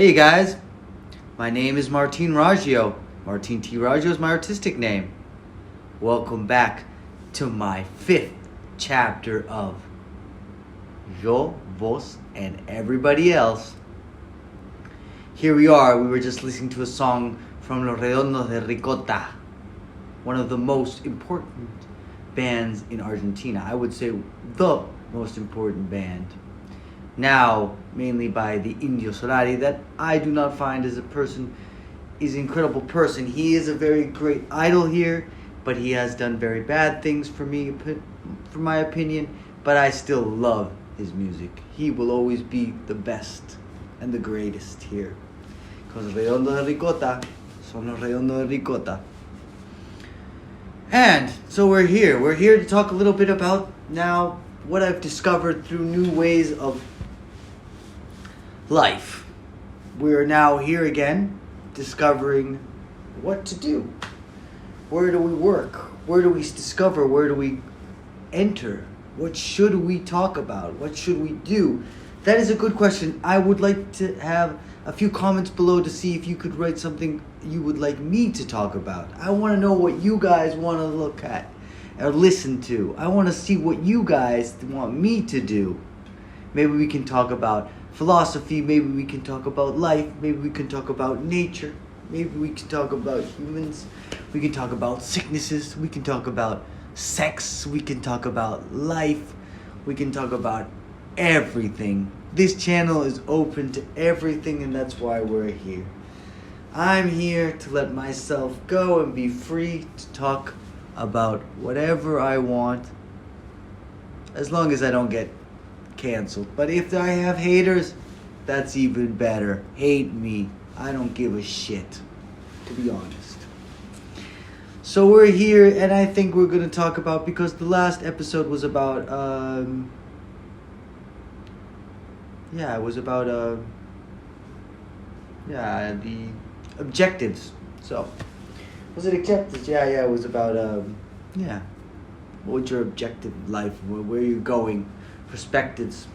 Hey guys, my name is Martin Raggio. Martin T. Raggio is my artistic name. Welcome back to my 5th chapter of Yo, Vos, and Everybody Else. Here we are, we were just listening to a song from Los Redondos de Ricota, one of the most important bands in Argentina. I would say the most important band. Now, mainly by the Indio Solari, that I do not find as a person is an incredible person. He is a very great idol here, but he has done very bad things for me, for my opinion, but I still love his music. He will always be the best and the greatest here. Because Redondo de Ricota son los Redondo de Ricota. And so we're here to talk a little bit about now what I've discovered through new ways of life. We are now here again, discovering what to do. Where do we work? Where do we discover? Where do we enter? What should we talk about? What should we do? That is a good question. I would like to have a few comments below to see if you could write something you would like me to talk about. I want to know what you guys want to look at or listen to. I want to see what you guys want me to do. Maybe we can talk about philosophy, maybe we can talk about life, maybe we can talk about nature, maybe we can talk about humans, we can talk about sicknesses, we can talk about sex, we can talk about life, we can talk about everything. This channel is open to everything, and that's why we're here. I'm here to let myself go and be free to talk about whatever I want, as long as I don't get canceled. But if I have haters, that's even better. Hate me. I don't give a shit, to be honest. So we're here, and I think we're going to talk about, because the last episode was about the objectives. So was it objectives? Yeah, it was about what's your objective in life? Where are you going? Perspectives.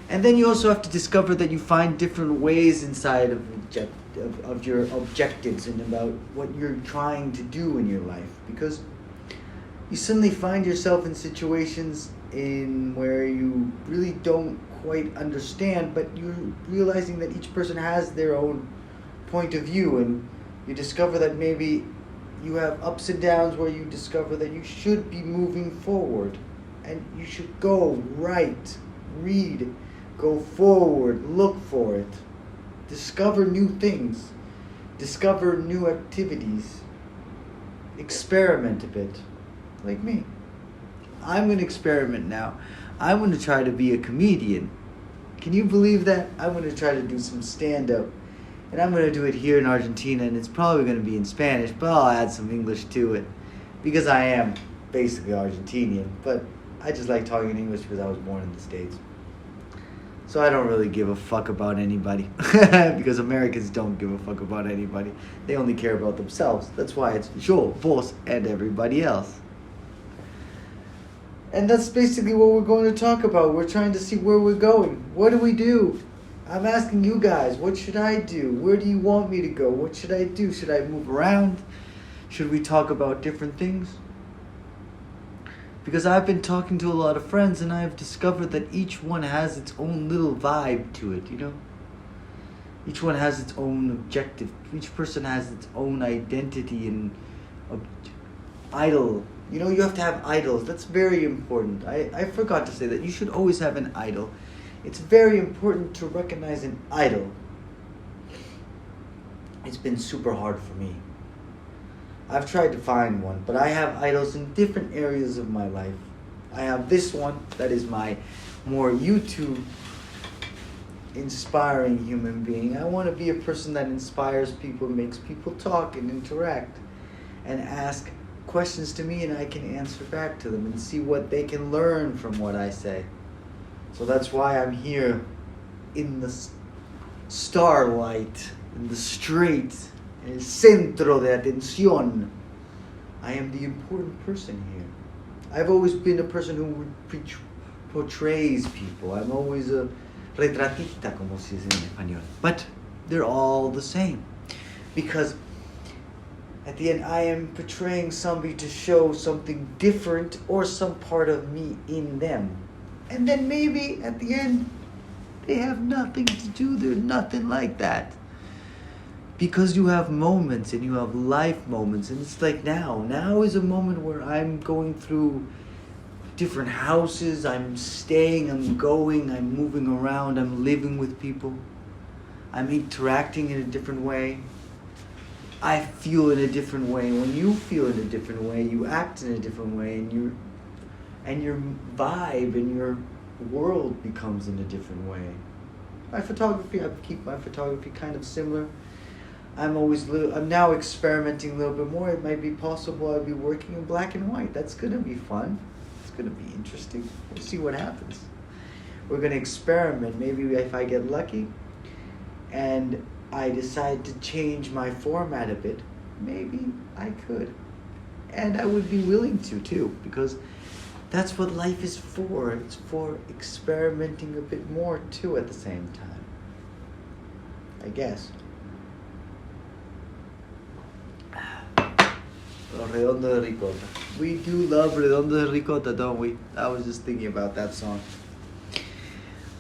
And then you also have to discover that you find different ways inside of your objectives and about what you're trying to do in your life, because you suddenly find yourself in situations in where you really don't quite understand, but you're realizing that each person has their own point of view, and you discover that maybe you have ups and downs where you discover that you should be moving forward. And you should go right, read, go forward, look for it. Discover new things. Discover new activities. Experiment a bit, like me. I'm going to experiment now. I'm going to try to be a comedian. Can you believe that? I'm going to try to do some stand-up. And I'm going to do it here in Argentina, and it's probably going to be in Spanish, but I'll add some English to it. Because I am basically Argentinian, but I just like talking in English because I was born in the States. So I don't really give a fuck about anybody. Because Americans don't give a fuck about anybody. They only care about themselves. That's why it's Yo, Vos, and Everybody Else. And that's basically what we're going to talk about. We're trying to see where we're going. What do we do? I'm asking you guys, what should I do? Where do you want me to go? What should I do? Should I move around? Should we talk about different things? Because I've been talking to a lot of friends, and I've discovered that each one has its own little vibe to it, you know? Each one has its own objective. Each person has its own identity and idol. You know, you have to have idols. That's very important. I forgot to say that. You should always have an idol. It's very important to recognize an idol. It's been super hard for me. I've tried to find one, but I have idols in different areas of my life. I have this one that is my more YouTube inspiring human being. I want to be a person that inspires people, makes people talk and interact and ask questions to me, and I can answer back to them and see what they can learn from what I say. So that's why I'm here in the starlight, in the straight, el centro de atención. I am the important person here. I've always been a person who portrays people. I'm always a retratista, como se dice en español. But they're all the same. Because at the end, I am portraying somebody to show something different or some part of me in them. And then maybe at the end, they have nothing to do. They're nothing like that. Because you have moments and you have life moments. And it's like now. Now is a moment where I'm going through different houses. I'm staying, I'm going, I'm moving around, I'm living with people. I'm interacting in a different way. I feel in a different way. When you feel in a different way, you act in a different way, and your vibe and your world becomes in a different way. My photography, I keep my photography kind of similar. I'm now experimenting a little bit more. It might be possible I'll be working in black and white. That's gonna be fun. It's gonna be interesting. We'll see what happens. We're gonna experiment. Maybe if I get lucky and I decide to change my format a bit, maybe I could. And I would be willing to too, because that's what life is for. It's for experimenting a bit more too at the same time, I guess. Redondo de Ricota. We do love Redondo de Ricota, don't we? I was just thinking about that song.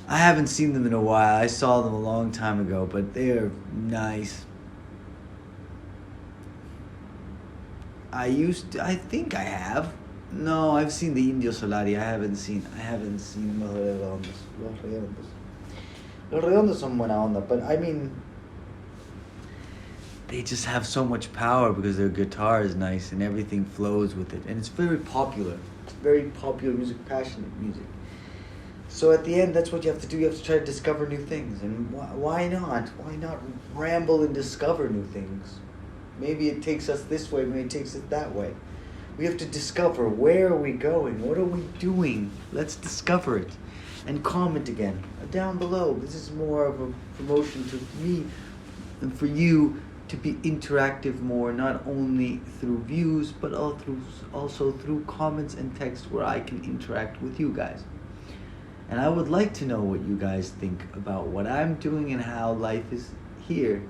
I haven't seen them in a while. I saw them a long time ago, but they are nice. I think I have. No, I've seen the Indio Solari. I haven't seen Los Redondos. Los Redondos son buena onda, but I mean, they just have so much power because their guitar is nice and everything flows with it. And it's very popular. It's very popular music, passionate music. So at the end, that's what you have to do. You have to try to discover new things. And why not? Why not ramble and discover new things? Maybe it takes us this way, maybe it takes us that way. We have to discover, where are we going? What are we doing? Let's discover it. And comment again down below. This is more of a promotion to me and for you to be interactive more, not only through views, but also through comments and text where I can interact with you guys. And I would like to know what you guys think about what I'm doing and how life is here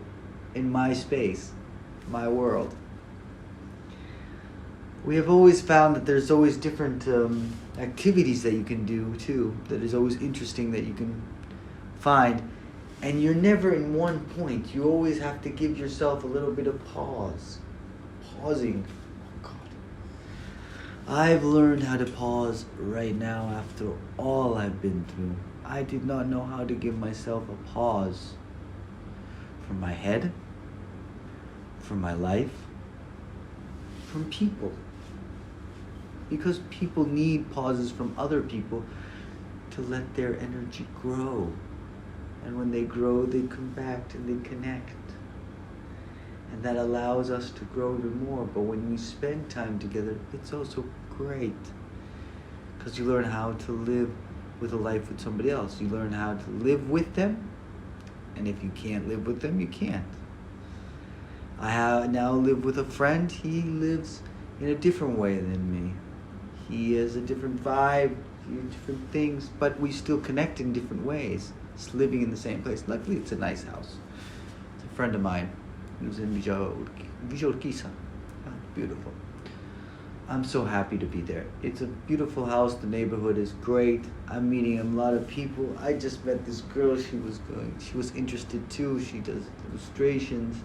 in my space, my world. We have always found that there's always different activities that you can do too, that is always interesting that you can find. And you're never in one point. You always have to give yourself a little bit of pause. Pausing. Oh God. I've learned how to pause right now after all I've been through. I did not know how to give myself a pause from my head, from my life, from people. Because people need pauses from other people to let their energy grow. And when they grow, they come back and they connect. And that allows us to grow even more. But when we spend time together, it's also great. Because you learn how to live with a life with somebody else. You learn how to live with them. And if you can't live with them, you can't. I now live with a friend. He lives in a different way than me. He has a different vibe, different things, but we still connect in different ways. It's living in the same place. Luckily, it's a nice house. It's a friend of mine who's in Villa Urquiza. Oh, beautiful. I'm so happy to be there. It's a beautiful house. The neighborhood is great. I'm meeting a lot of people. I just met this girl. She was interested too. She does illustrations.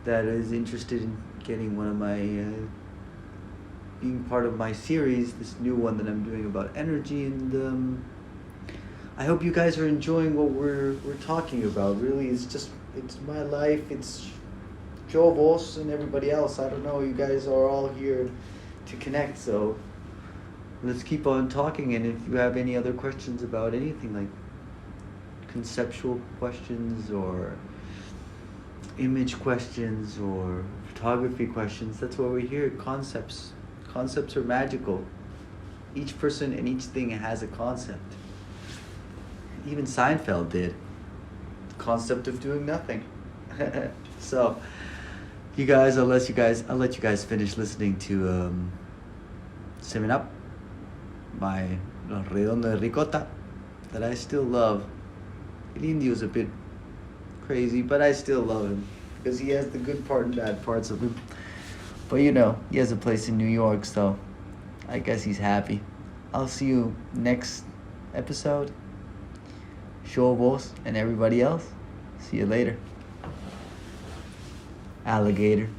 That is interested in getting one of my being part of my series, this new one that I'm doing about energy. And I hope you guys are enjoying what we're talking about. Really, it's my life. It's Joe, Vos, and everybody else. I don't know. You guys are all here to connect. So let's keep on talking. And if you have any other questions about anything, like conceptual questions or image questions or photography questions, that's why we're here. Concepts are magical. Each person and each thing has a concept. Even Seinfeld did the concept of doing nothing. So you guys, I'll let you guys finish listening to Simming Up by Redondo de Ricota, that I still love. El Indio is a bit crazy, but I still love him because he has the good part and bad parts of him. But you know, he has a place in New York, so I guess he's happy. I'll see you next episode. Show Vos and everybody else. See you later. Alligator.